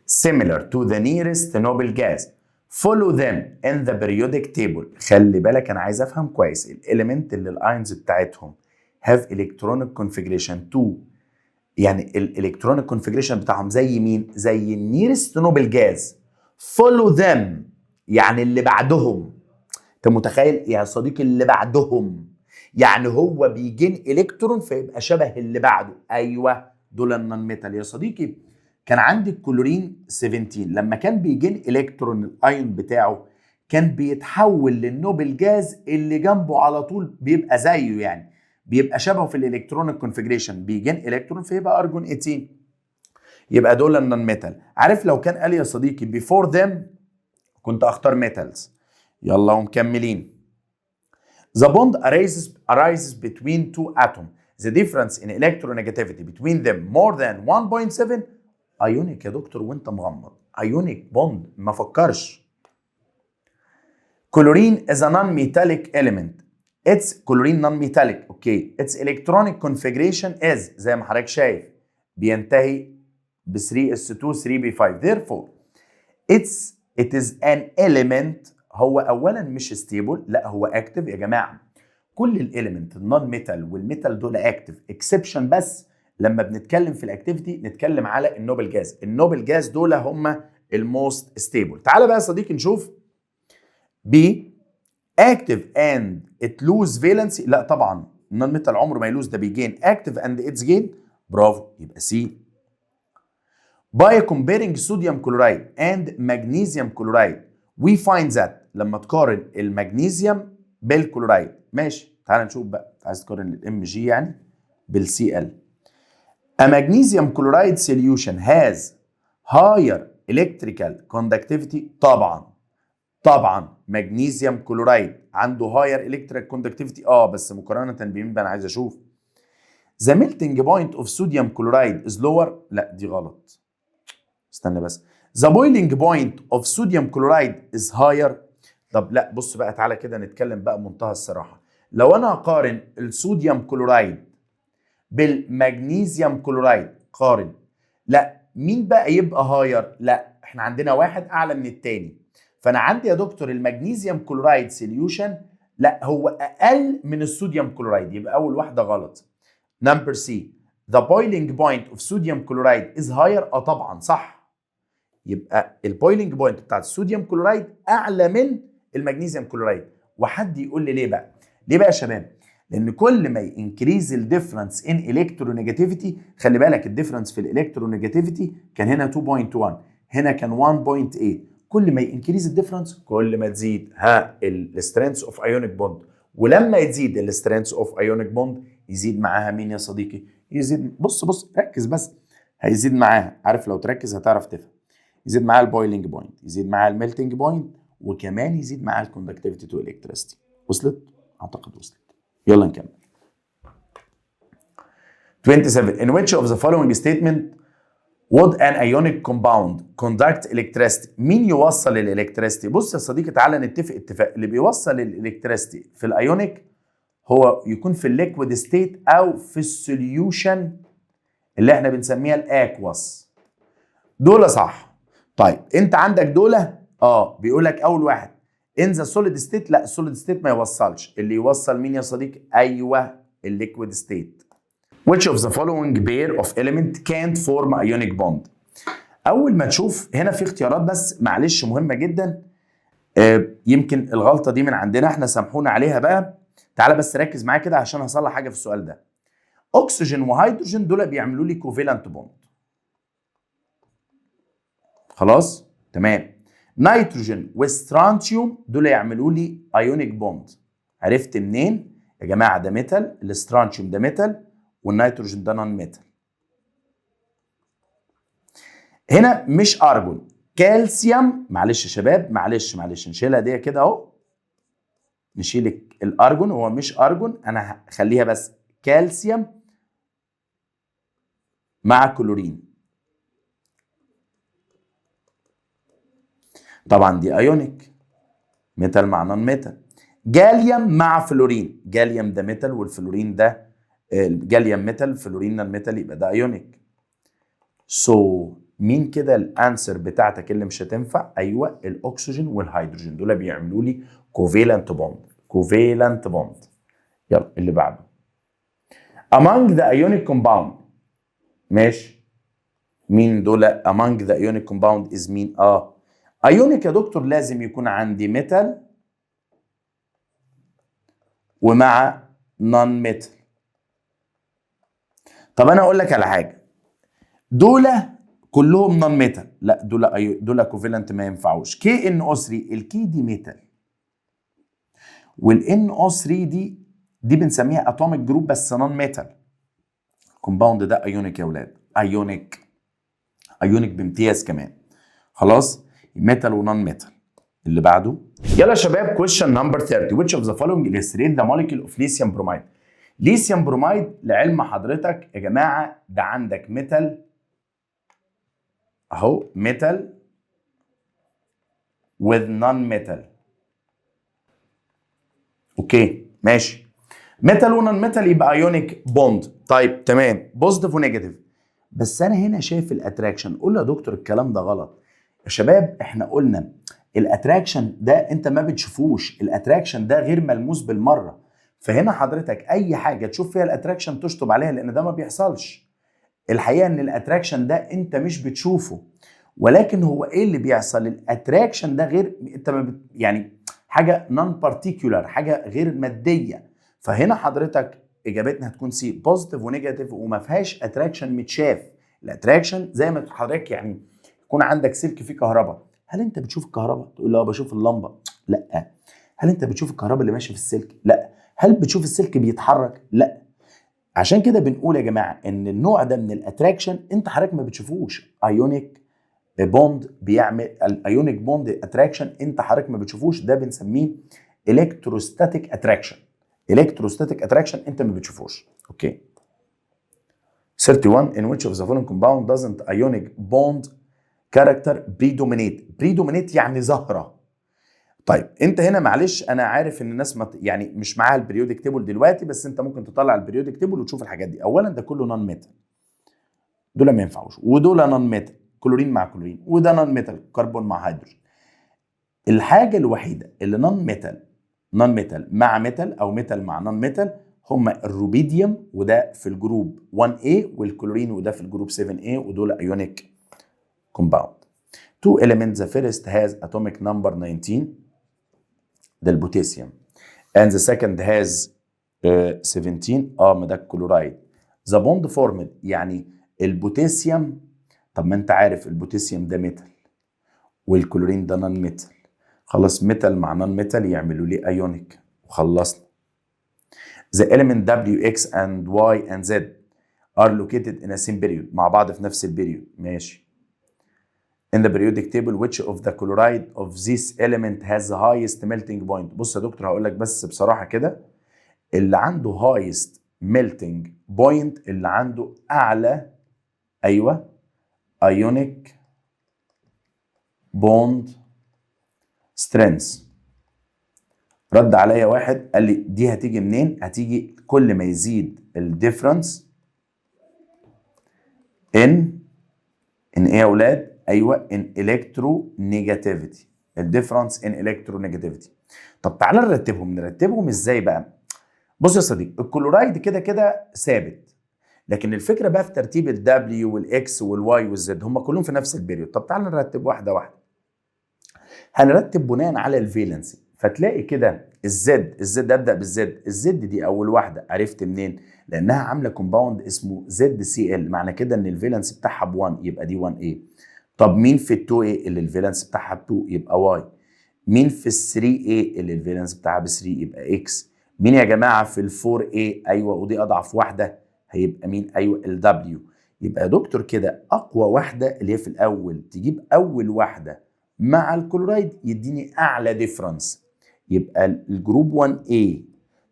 similar to the nearest noble gas follow them in the periodic table. خلي بالك انا عايز افهم كويس. الاليمنت اللي الايونز بتاعتهم have electronic configuration to، يعني الالكترونيك كونفيجريشن بتاعهم زي مين؟ زي النيرست نوبل جاز. follow them يعني اللي بعدهم. انت متخيل يا صديقي اللي بعدهم؟ يعني هو بيجين الكترون فيبقى شبه اللي بعده. ايوه دول النون ميتال يا صديقي. كان عندي الكلورين 17 لما كان بيجين الكترون الايون بتاعه كان بيتحول للنوبل جاز اللي جنبه على طول بيبقى زيه، يعني بيبقى شبهه في الالكترونيك كونفيجريشن. بيجين الكترون فيبقى ارجون 18. يبقى دول النون ميتال. عارف لو كان قال يا صديقي بيفور ذم كنت اختار ميتالز. يلا ومكملين. The bond arises between two atoms. The difference in electronegativity between them more than 1.7. ايونيك يا دكتور وانت مغمض. ايونيك بوند ما فكرش. Chlorine is a non-metallic element. Its chlorine non-metallic. اوكي. Its electronic configuration is زي ما حضرتك شايف بينتهي ب 3s2 3b5. Therefore it is an element. هو اولا مش ستيبل، لا هو اكتف يا جماعه. كل الاليمنت النون ميتال والميتال دول اكتف اكسبشن بس لما بنتكلم في الاكتيفيتي نتكلم على النوبل جاز. النوبل جاز دول هم الموست ستيبل. تعال بقى يا صديقي نشوف بي اكتف اند ات لوز فالنسي. لا طبعا النون ميتال عمره ما يلوز، ده بيجين اكتف اند اتس جين. برافو يبقى سي. By comparing sodium chloride and magnesium chloride we find that. لما تقارن المغنيسيوم بالكلورايد. ماشي تعال نشوف بقى. عايز تقارن الام جي يعني بالسي ال. A magnesium chloride solution has higher electrical conductivity. طبعا مغنيسيوم كلورايد عنده higher electrical conductivity بس مقارنة بمين بقى انا عايز اشوف. The melting point of sodium chloride is lower. لا دي غلط. استنى بس. The boiling point of sodium chloride is higher. طب لا بص بقى تعالى كده نتكلم بقى بمنتهى الصراحة. لو انا هقارن الصوديوم كلورايد بالمغنيسيوم كلورايد قارن، لا مين بقى يبقى هاير؟ لا احنا عندنا واحد اعلى من التاني. فانا عندي يا دكتور المغنيسيوم كلورايد سوليوشن لا هو اقل من الصوديوم كلورايد، يبقى اول واحده غلط. نمبر سي the boiling point of sodium chloride is higher. طبعا صح، يبقى البويلنج بوينت بتاعت الصوديوم كلورايد اعلى من المغنيسيوم كلورايد. وحد يقول لي ليه بقى؟ ليه بقى يا شباب؟ لان كل ما ينكريز الديفرنس ان الكترونيجاتيفيتي، خلي بالك الديفرنس في الالكترونيجاتيفيتي كان هنا 2.1 هنا كان 1.8، كل ما ينكريز الديفرنس كل ما تزيد السترينث اوف ايونيك بوند، ولما يزيد السترينث اوف ايونيك بوند يزيد معاها مين يا صديقي؟ يزيد، بص ركز بس، هيزيد معاها، عارف لو تركز هتعرف تفهم، يزيد معاها البويلنج بوينت، يزيد معاها الميلتنج بوينت، وكمان يزيد معاها الكوندكتيفيتي تو الكتريستي. وصلت؟ اعتقد وصلت. يلا نكمل. 27 in which of the following statement would an ionic compound conduct electricity؟ مين يوصل الالكتريستي؟ بص يا صديقي تعالى نتفق اتفاق، اللي بيوصل الالكتريستي في الايونيك هو يكون في الليكويد ستيت او في السوليوشن اللي احنا بنسميها الاكواس. دول صح. طيب انت عندك دول بيقول لك اول واحد ان ذا سوليد ستيت، لا السوليد ستيت ما يوصلش، اللي يوصل مين يا صديقي؟ ايوه الليكويد ستيت. which of the following pair of element can't form ionic bond؟ اول ما تشوف هنا في اختيارات بس معلش مهمه جدا، يمكن الغلطه دي من عندنا احنا، سامحونا عليها بقى. تعالى بس ركز معايا كده عشان هصلح حاجه في السؤال ده. اكسجين وهيدروجين دول بيعملوا لي كوفالنت بوند، خلاص تمام. نيتروجين وسترانتيوم دول يعملوا لي ايونيك بوند. عرفت منين يا جماعه؟ ده ميتال، الاسترانتيوم ده ميتال والنيتروجين ده نون ميتال. هنا مش ارجون، كالسيوم. معلش يا شباب، معلش نشيلها دي كده اهو، نشيل الارجون، هو مش ارجون، انا هخليها بس كالسيوم مع كلورين. طبعا دي ايونيك، ميتال مع نون ميتال. جاليوم مع فلورين، جاليوم ده ميتال والفلورين ده جاليوم ميتال، فلورين نون ميتال، يبقى ده ايونيك. مين كده الانسر بتاعتك اللي مش هتنفع؟ ايوه الاكسجين والهيدروجين دول بيعملوا لي كوفالنت بوند، كوفالنت بوند. يلا اللي بعده. among the ionic compound، ماشي، مين دول among the ionic compound is مين؟ ايونيك يا دكتور لازم يكون عندي ميتال ومع نون ميتال. طب انا اقول لك على حاجه، دول كلهم نون ميتال، لا دول كوفالنت ما ينفعوش. كي ان او 3، الكي دي ميتال والان او 3 دي بنسميها اتوميك جروب بس نون ميتال. الكومباوند ده ايونيك يا اولاد، ايونيك بامتياز كمان. خلاص ميتال ونون ميتال. اللي بعده. يلا يا شباب question number 30 which of the following illustrate the molecule of lithium bromide؟ ليثيوم بروميد لعلم حضرتك يا جماعه ده عندك ميتال اهو، ميتال with non metal. اوكي ماشي، ميتال ونون ميتال يبقى ايونيك بوند. طيب تمام، بوزيتيف ونيجاتيف. بس انا هنا شايف الاتراكشن. قول له يا دكتور الكلام ده غلط. يا شباب احنا قلنا الاتراكشن ده انت ما بتشوفوش، الاتراكشن ده غير ملموس بالمره. فهنا حضرتك اي حاجه تشوف فيها الاتراكشن تشطب عليها لان ده ما بيحصلش. الحقيقه ان الاتراكشن ده انت مش بتشوفه، ولكن هو ايه اللي بيحصل؟ الاتراكشن ده غير انت ما يعني حاجه نون بارتيكولار، حاجه غير ماديه. فهنا حضرتك اجابتنا هتكون سي، بوزيتيف ونيجاتيف وما فيهاش اتراكشن متشاف. الاتراكشن زي ما حضرتك يعني يكون عندك سلك فيه كهرباء، هل انت بتشوف الكهرباء؟ تقول لا بشوف اللمبه، لا. هل انت بتشوف الكهرباء اللي ماشيه في السلك؟ لا. هل بتشوف السلك بيتحرك؟ لا. عشان كده بنقول يا جماعه ان النوع ده من الاتراكشن انت حضرتك ما بتشوفوش. ايونيك بوند بيعمل الايونيك بوند اتراكشن انت حضرتك ما بتشوفوش، ده بنسميه الكتروستاتيك اتراكشن. الكتروستاتيك اتراكشن انت ما بتشوفوش. اوكي 31 in which of the following compound doesn't ionic bond character predominate؟ predominate يعني ظاهره. طيب انت هنا معلش انا عارف ان الناس يعني مش معاها البريودك تيبل دلوقتي، بس انت ممكن تطلع البريودك تيبل وتشوف الحاجات دي. اولا ده كله نون ميتال، دول ما ينفعوش، ودول نون ميتال كلورين مع كلورين، وده نون ميتال كربون مع هيدروجين. الحاجه الوحيده اللي نون ميتال مع ميتال او ميتال مع نون ميتال هما الروبيديوم، وده في الجروب 1A، والكلورين وده في الجروب 7A، ودول ايونيك كومباوند. Two elements, the first has atomic number 19، ده البوتاسيوم، and the second has 17، ما ده الكلورايد. the bond formed، يعني البوتاسيوم، طب ما انت عارف البوتاسيوم ده ميتال والكلورين ده نون ميتال، خلاص ميتال مع نون ميتال يعملوا لي ايونيك وخلصنا. the element W, X and Y and Z are located in a same period، مع بعض في نفس البريود، ماشي. in the periodic table which of the chloride of this element has the highest melting point. بص يا دكتور هقول لك بس بصراحه كده، اللي عنده highest melting point، اللي عنده اعلى ايوه ionic bond strength. رد عليا واحد قال لي دي هتيجي منين؟ هتيجي كل ما يزيد الديفرنس ان ايه يا اولاد؟ ايوه ان الكترونيجاتيفيتي، الديفرنس ان الكترونيجاتيفيتي. طب تعالى نرتبهم ازاي بقى؟ بص يا صديقي، الكلورايد كده كده ثابت، لكن الفكره بقى في ترتيب الدبليو والاكس والواي والزد، هم كلهم في نفس البيريود. طب تعالى نرتب واحده واحده. هنرتب بناء على الفالنسي، فتلاقي كده الزد ابدا بالزد، الزد دي اول واحده، عرفت منين؟ لانها عامله كومباوند اسمه زد سي ال، معنى كده ان الفالنس بتاعها ب1، يبقى دي 1 a. طب مين في ال2 a اللي الفالنس بتاعها ب2؟ يبقى واي. مين في ال3 a اللي الفالنس بتاعها ب3؟ يبقى اكس. مين يا جماعه في ال4 a؟ ايوه ودي اضعف واحده، هيبقى مين؟ ايوه الدبليو. يبقى يا دكتور كده اقوى واحده اللي هي في الاول، تجيب اول واحده مع الكلورايد يديني اعلى ديفرنس، يبقى الجروب 1A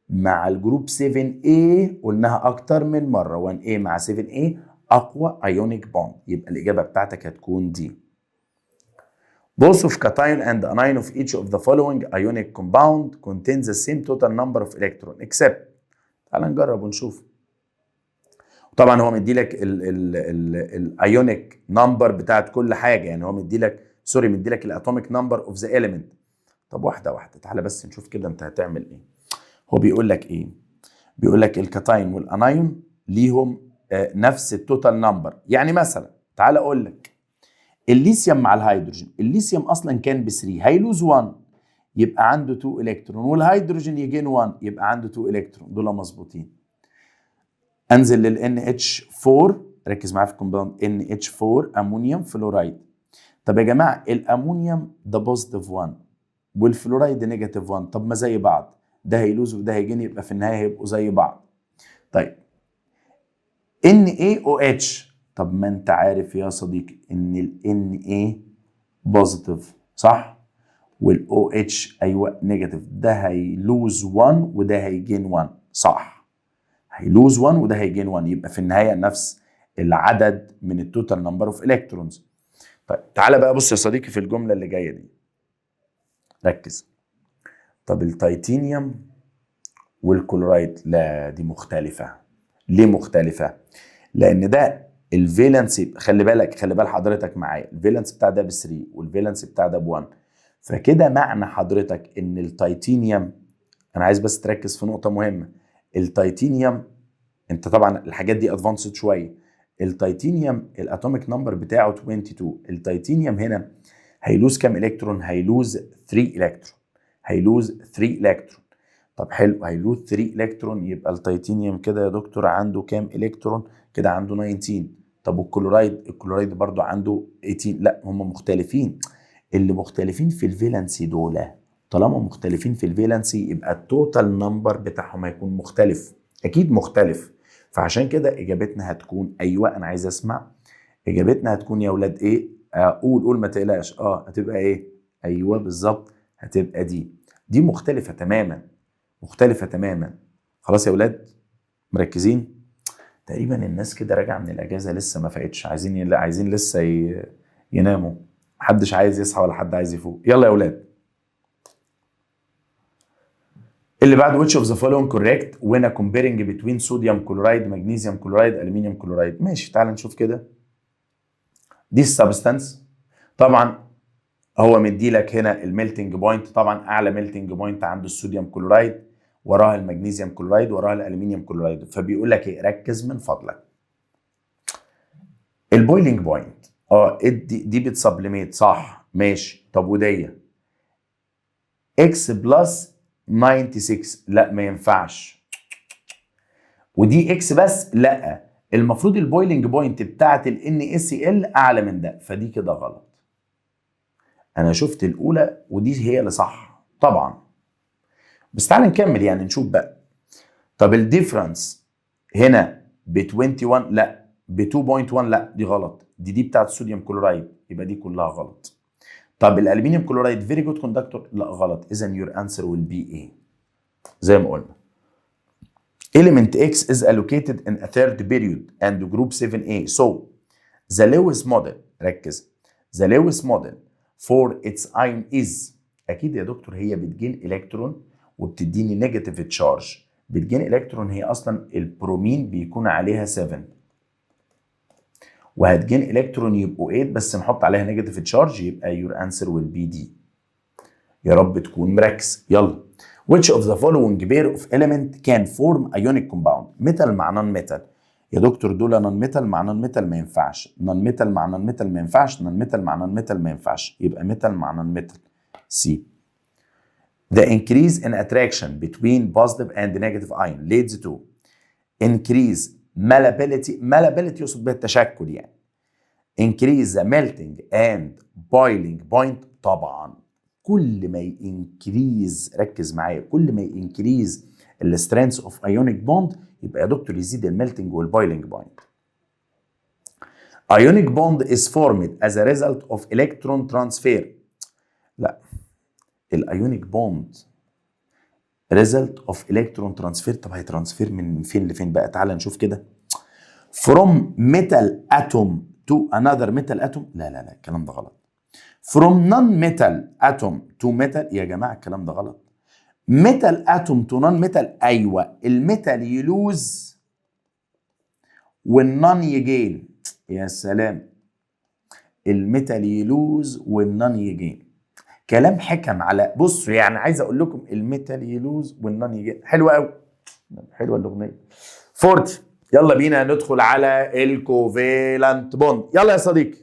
مع الجروب 7A قلناها اكتر من مره، 1A مع 7A اقوى ايونيك بوند، يبقى الاجابه بتاعتك هتكون دي. Both of cation and anion of each of the following ionic compound contains the same total number of electron except. تعال نجرب ونشوف. طبعا هو مدي لك الايونيك نمبر بتاعت كل حاجه، يعني هو مدي لك الاتوميك نمبر اوف ذا element. طب واحده واحده، تعالى بس نشوف كده انت هتعمل ايه. هو بيقول لك ايه؟ بيقول لك الكاتاين والانايون ليهم نفس التوتال نمبر. يعني مثلا تعالى اقول لك الليثيوم مع الهيدروجين، الليثيوم اصلا كان ب 3، هيلوز 1 يبقى عنده 2 الكترون، والهيدروجين يجين 1 يبقى عنده 2 الكترون، دول مظبوطين. انزل لل NH4، ركز معايا في الكومباوند NH4 امونيوم فلورايد. طب يا جماعه الامونيوم ده بوزيتيف 1 والفلورايد نيجاتيف 1، طب ما زي بعض، ده هيلوز وده هيجين، يبقى في النهايه هيبقوا زي بعض. طيب NaOH، طب ما انت عارف يا صديقي ان ال Na بوزيتيف صح، وال OH ايوه نيجاتيف، ده هيلوز 1 وده هيجين 1 صح، هيلوز 1 وده هيجين 1، يبقى في النهايه نفس العدد من التوتال نمبر اوف الكترونز. طيب تعالى بقى بص يا صديقي في الجمله اللي جايه دي، ركز. طب التيتانيوم والكلورايد، لا دي مختلفه. ليه مختلفه؟ لان ده الفالنس، خلي بال حضرتك معايا، الفالنس بتاع ده ب3 والفالنس بتاع ده ب1، فكده معنى حضرتك ان التيتانيوم، انا عايز بس تركز في نقطه مهمه، التيتانيوم انت طبعا الحاجات دي ادفانسد شويه، التيتانيوم الاتوميك نمبر بتاعه 22، التيتانيوم هنا هيلوز كام الكترون؟ هيلوز 3 الكترون، هيلوز 3 الكترون. طب حلو، هيلوز 3 الكترون، يبقى التيتانيوم كده يا دكتور عنده كام الكترون؟ كده عنده 19. طب الكلورايد برضو عنده 18. لا هم مختلفين، اللي مختلفين في الفالنسي دول، طالما مختلفين في الفالنسي يبقى التوتال نمبر بتاعهم هيكون مختلف، اكيد مختلف. فعشان كده اجابتنا هتكون ايوه، انا عايز اسمع اجابتنا هتكون يا اولاد ايه؟ قول ما تقلقش. هتبقى ايه؟ ايوه بالظبط، هتبقى دي مختلفه تماما، مختلفه تماما. خلاص يا اولاد مركزين؟ تقريبا الناس كده راجعه من الاجازه لسه ما فاقتش، عايزين لسه يناموا، محدش عايز يصحى ولا حد عايز يفوق. يلا يا اولاد اللي بعد which of the following correct when comparing between sodium chloride magnesium chloride aluminum chloride. ماشي تعال نشوف كده. دي السبستانس طبعا هو مدي لك هنا الميلتنج بوينت، طبعا اعلى ميلتنج بوينت عنده الصوديوم كلورايد، وراها المغنيسيوم كلورايد، وراها الالومنيوم كلورايد. فبيقول لك ايه؟ ركز من فضلك. البويلنج بوينت دي بتسبليميت صح ماشي. طب ودي اكس بلس 96 لا ما ينفعش. ودي اكس بس لا، المفروض البويلنج بوينت بتاعت ال NaCl اعلى من ده، فدي كده غلط. انا شفت الاولى ودي هي اللي صح طبعا. بس تعال نكمل يعني نشوف بقى. طب الديفرنس هنا ب 21 لا، ب 2.1 لا دي غلط، دي بتاعت الصوديوم كلورايد يبقى دي كلها غلط. طب الالومنيوم كلورايد فيري جود كوندكتور لا غلط، اذا يور انسر ويل بي ايه زي ما قلنا. element X is allocated in a third period and group 7A. So the Lewis model ركز، the Lewis model for its ion is. اكيد يا دكتور هي بتجين الكترون وبتديني نيجاتيف تشارج. بتجين الكترون هي اصلا البرومين بيكون عليها 7 وهتجين الكترون يبقوا 8 بس نحط عليها نيجاتيف تشارج يبقى يور انسر ويل بي دي. يا رب تكون مركز. يلا which of the following pair of element can form ionic compound. ميتال مع نون ميتال. يا دكتور دول نون ميتال مع نون ميتال ما ينفعش، نون ميتال مع نون ميتال ما ينفعش، نون ميتال مع نون ميتال ما ينفعش، يبقى ميتال مع نون ميتال. سي. The increase in attraction between positive and negative ion leads to increase malleability. malleability يقصد بها التشكل يعني. increase the melting and boiling point. طبعا كل ما ينكريز، ركز معايا، كل ما ينكريز السترينث اوف ايونيك بوند يبقى يا دكتور يزيد الميلتنج والبويلنج بوينت. ionic bond is formed as a result of electron transfer. لا، الايونيك بوند result of electron transfer. طب هيترانسفير من فين لفين بقى؟ تعال نشوف كده. from metal atom to another metal atom. لا لا لا الكلام ده غلط. from non-metal atom to metal. يا جماعة الكلام ده غلط. metal atom to non-metal. أيوة الميتال يلوز والنون يجين. يا سلام، الميتال يلوز والنون يجين. كلام حكم على بصوا يعني عايز أقول لكم الميتال يلوز والنون يجين. حلوة أوي، حلوة الأغنية. 40. يلا بينا ندخل على الكوفالنت بوند. يلا يا صديقي.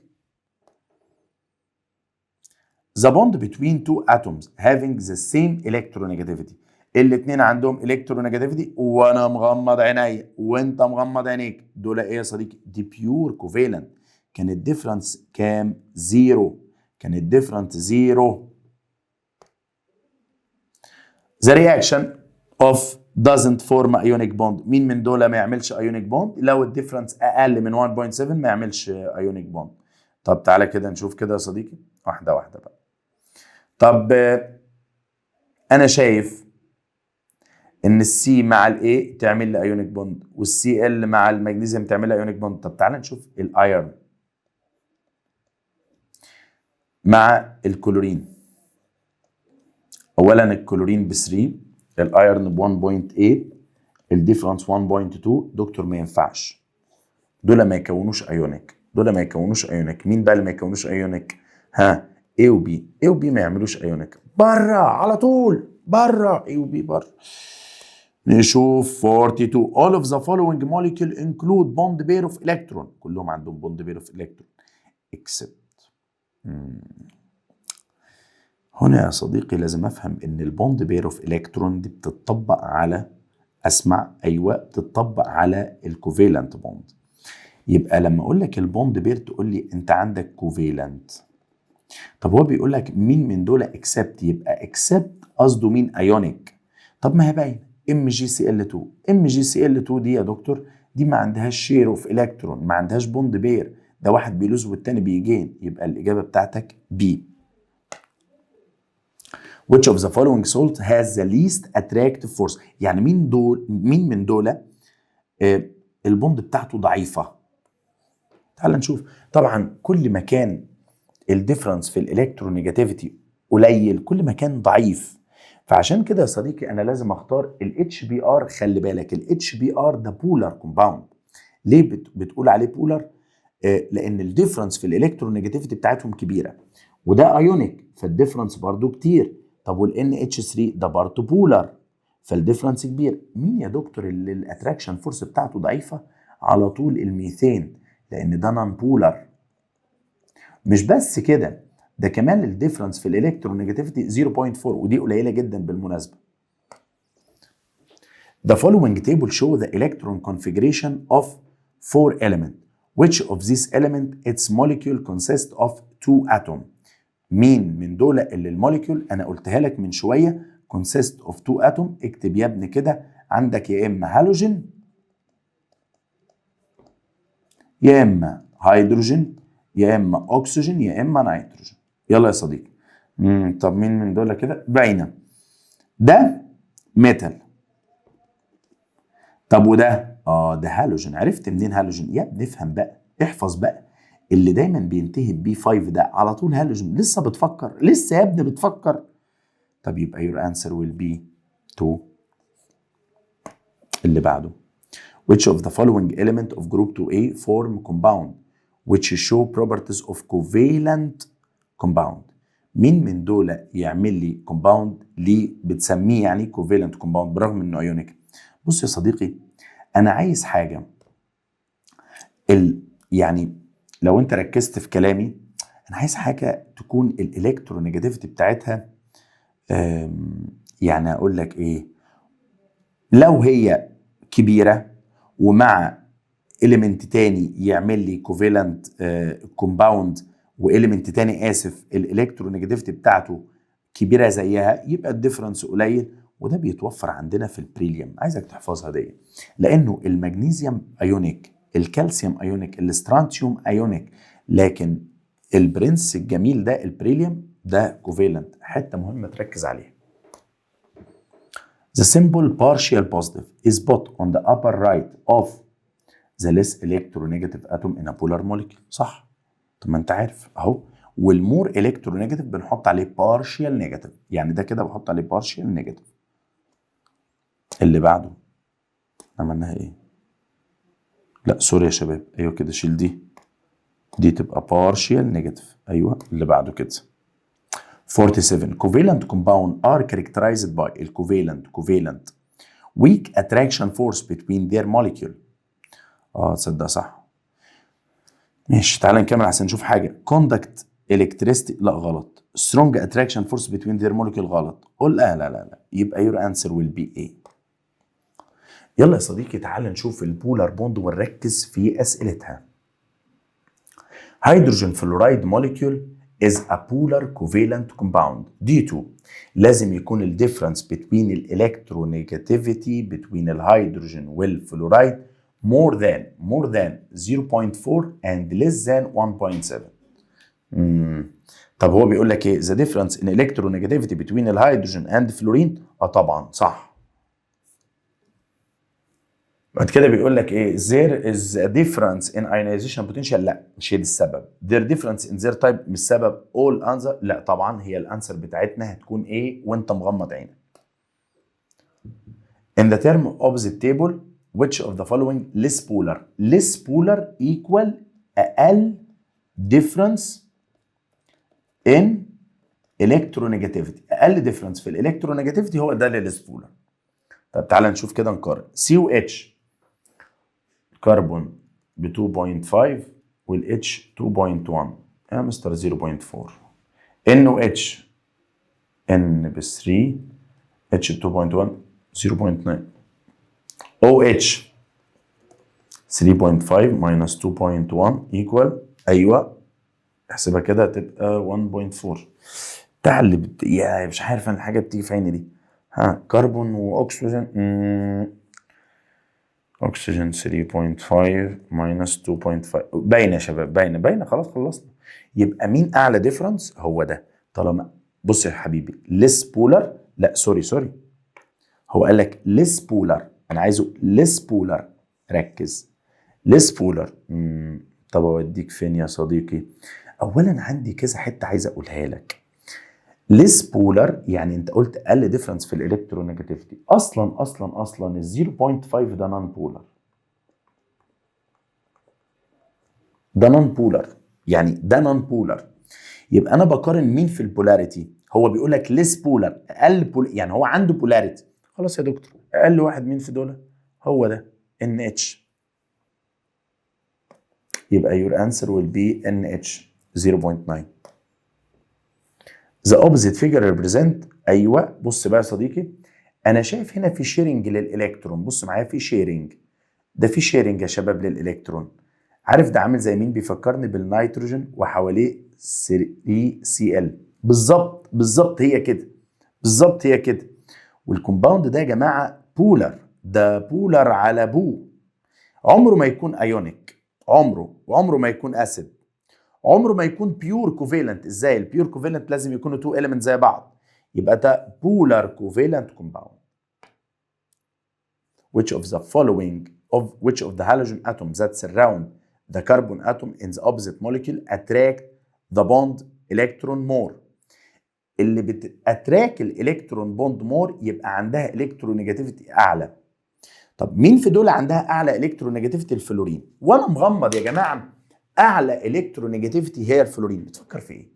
The bond between two atoms having the same electronegativity. الاثنين عندهم electronegativity وانا مغمض عينيا وانت مغمض عينيك. دول ايه يا صديقي؟ دي بيور كوفالنت. كان الديفرنس كام؟ زيرو. كان الديفرنس زيرو. The reaction of doesn't form ionic bond. مين من دول ما يعملش ionic bond؟ لو الديفرنس اقل من 1.7 ما يعملش ionic bond. طب تعالى كده نشوف كده يا صديقي واحده واحده بقى. طب انا شايف ان السي مع الاي تعمل لي ايونيك بوند والسي ال مع المغنيسيوم تعمل لي ايونيك بوند. طب تعالى نشوف الايرن مع الكلورين. اولا الكلورين ب 3، الايرن ب 1.8، الديفرنس 1.2. دكتور ما ينفعش، دول ما يكونوش ايونيك، دول ما يكونوش ايونيك. مين بقى اللي ما يكونوش ايونيك؟ ها، A و B. A و B ما يعملوش ايونيك، بره على طول، بره A و B بره. نشوف 42. all of the following molecule include bond pair of electron. كلهم عندهم bond pair of electron except. هنا يا صديقي لازم افهم ان البوند بير اوف الكترون دي بتطبق على، اسمع ايوه، بتطبق على الكوفالنت بوند. يبقى لما اقول لك البوند بير تقول لي انت عندك كوفالنت. طب هو بيقول لك مين من دول اكسبت، يبقى اكسبت قصده مين؟ ايونيك. طب ما هي باينه MgCl2. MgCl2 دي يا دكتور دي ما عندهاش شير اوف الكترون، ما عندهاش بوند بير، ده واحد بيلوز والتاني بيجين. يبقى الاجابه بتاعتك بي. Which of the following salt has the least attractive force. يعني مين من دول البوند بتاعته ضعيفه؟ تعال نشوف. طبعا كل ما كان الديفرنس في الالكترونيجاتيفيتي قليل كل ما كان ضعيف. فعشان كده يا صديقي انا لازم اختار الاتش بي ار. خلي بالك الاتش بي ار ده بولار كومباوند. ليه بتقول عليه بولار؟ لان الديفرنس في الالكترونيجاتيفيتي بتاعتهم كبيره، وده ايونيك فالديفرنس برضو كتير. طب والان اتش 3 ده برضو بولار فالديفرنس كبير. مين يا دكتور اللي الاتراكشن فورس بتاعته ضعيفه؟ على طول الميثين، لان ده نون بولار. مش بس كده، ده كمان الديفرنس في الالكترونيجاتيفيتي 0.4 ودي قليله جدا بالمناسبه. The following table show the electron configuration of 4 elements. Which of these element its molecule consists of 2 atoms؟ مين من دول اللي الموليكيول انا قلتها لك من شويه consist of 2 atoms؟ اكتب يا ابني كده، عندك يا اما هالوجين يا اما هيدروجين يا اما اكسجين يا اما نيتروجين. يلا يا صديقي. طب مين من دول كده باينه؟ ده ميتال. طب وده ده هالوجين. عرفت منين هالوجين؟ يا ابني افهم بقى، احفظ بقى. اللي دايما بينتهي بي 5 ده على طول هالوجين. لسه بتفكر؟ لسه يا ابني بتفكر؟ طب يبقى your answer will be 2. اللي بعده. Which of the following element of group 2A form compound which show properties of covalent compound؟ مين من دول يعمل لي compound ليه بتسميه يعني covalent compound برغم انه ionic؟ بص يا صديقي، انا عايز حاجه يعني لو انت ركزت في كلامي، انا عايز حاجه تكون الالكترونيجاتيفيتي بتاعتها يعني اقول لك ايه، لو هي كبيره ومع إليمنت تاني يعمل لي كوفالنت كومباوند، وإليمنت تاني الالكترونيجاتيفيتي بتاعته كبيره زيها، يبقى الديفرنس قليل. وده بيتوفر عندنا في البريليوم، عايزك تحفظها دي، لانه المغنيسيوم ايونيك، الكالسيوم ايونيك، الاسترانتيوم ايونيك، لكن البرنس الجميل ده البريليوم ده كوفالنت. حته مهمه تركز عليها. The symbol partial positive is put on the upper right of the less electronegative atom in a polar molecule. صح؟ طب ما انت عارف اهو. والمور الكترونيجاتيف بنحط عليه partial negative، يعني ده كده بحط عليه partial negative. اللي بعده عملناها ايه؟ لا سوري يا شباب، ايوه كده شيل دي تبقى partial negative. ايوه اللي بعده كده. 47 covalent compound are characterized by covalent weak attraction force between their molecule. تصدق صح. ماشي تعال نكمل عشان نشوف حاجه. conduct electricity لا غلط. strong attraction force between their molecule غلط. قول لا يبقى your answer will be A. يلا يا صديقي تعال نشوف البولار بوند ونركز في اسئلتها. hydrogen fluoride molecule is a polar covalent compound due to لازم يكون الديفرنس between الالكترونيجاتيفيتي between الهيدروجين والفلورايد more than 0.4 and less than 1.7. طب هو بيقول لك ايه؟ the difference in electronegativity between الهيدروجين and fluorine. طبعا صح. بعد كده بيقول لك ايه؟ there is a difference in ionization potential. لا مش هي دي السبب. their difference in their type مش سبب. all answer لا طبعا هي الانسر بتاعتنا هتكون ايه وانت مغمض عينك. in the term opposite table which of the following less polar equal اقل difference in electronegativity. اقل difference في الالكترونيجاتيفيتي هو ده اللي less polar. طب تعالى نشوف كده نقارن. COH كربون ب 2.5 والاتش 2.1 يا مستر 0.4. NOH N ب 3 H 2.1 0.9 OH 3.5 minus 2.1 equal ايوه احسبها كده هتبقى 1.4. تعال يا مش عارف انا الحاجه بتيجي في عيني دي. كربون واكسجين اكسجين 3.5 minus 2.5 باينه يا شباب باينه خلاص خلصنا. يبقى مين اعلى ديفرنس؟ هو ده. طالما بص يا حبيبي less polar لا سوري هو قال لك less polar، انا عايزه less polar. ركز less polar. طب اوديك فين يا صديقي؟ اولا عندي كذا حته عايز اقولها لك. less polar يعني انت قلت اقل ديفرنس في الالكترونيجاتيفيتي. اصلا ال 0.5 ده نون بولر. ده نون بولر، يعني ده نون بولر. يبقى انا بقارن مين في البولاريتي؟ هو بيقول لك ليس بولر، يعني هو عنده بولاريتي. خلاص يا دكتور، اقل واحد مين في دول؟ هو ده NH. يبقى your answer will be NH 0.9. The opposite figure represent. ايوه بص بقى يا صديقي، انا شايف هنا في شيرنج للالكترون. بص معايا، في شيرنج. ده في شيرنج يا شباب للالكترون. عارف ده عامل زي مين؟ بيفكرني بالنيتروجين وحواليه 3Cl. بالظبط هي كده. والكومباوند ده يا جماعه بولر، ده بولر على بو. عمره ما يكون ايونيك، عمره ما يكون اسيد، عمره ما يكون بيور كوفالنت. ازاي البيور كوفالنت؟ لازم يكونوا تو اليمنت زي بعض. يبقى ده بولار كوفالنت كومباوند. which of the halogen atoms that surround the carbon atom in the opposite molecule attract the bond electron more. اللي بتاتراك الالكترون بوند مور يبقى عندها الكترونيجاتيفيتي اعلى. طب مين في دول عندها اعلى الكترونيجاتيفيتي؟ الفلورين. وانا مغمض يا جماعه، اعلى الكترونيجاتيفيتي هي الفلورين. بتفكر في ايه؟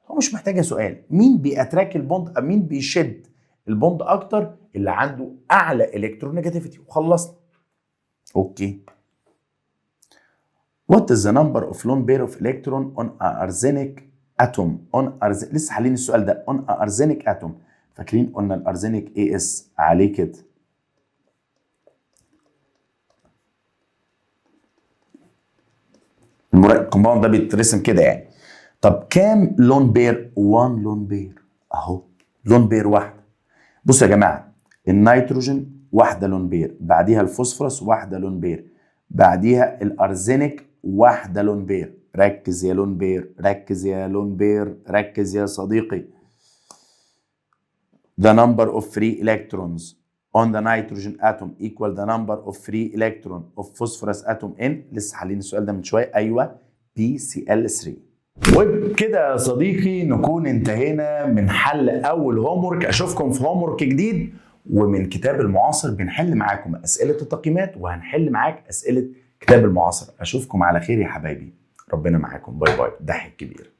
هو مش محتاجه سؤال. مين بياتراك البوند، مين بيشد البوند اكتر؟ اللي عنده اعلى الكترونيجاتيفيتي. وخلصنا. اوكي. What is the number of lone pair of electron on a arsenic atom لسه حالين السؤال ده. on a arsenic atom. فاكرين قلنا الارزينيك AS عليه كده. الكومباوند ده بيترسم كده يعني. طب كام لون بير؟ 1 لون بير اهو. لون بير واحده. بصوا يا جماعه، النيتروجين واحده لون بير، بعديها الفوسفورس واحده لون بير، بعديها الارزينيك واحده لون بير. ركز يا لون بير، ركز يا لون بير، ركز يا صديقي. The number of free electrons on the nitrogen atom equal the number of free electron of phosphorus atom in. لسه حالين السؤال ده من شويه. ايوه BCl3. وبكده يا صديقي نكون انتهينا من حل اول هومورك. اشوفكم في هومورك جديد ومن كتاب المعاصر. بنحل معاكم اسئله التقييمات وهنحل معاك اسئله كتاب المعاصر. اشوفكم على خير يا حبايبي. ربنا معاكم. باي باي. ضحك كبير.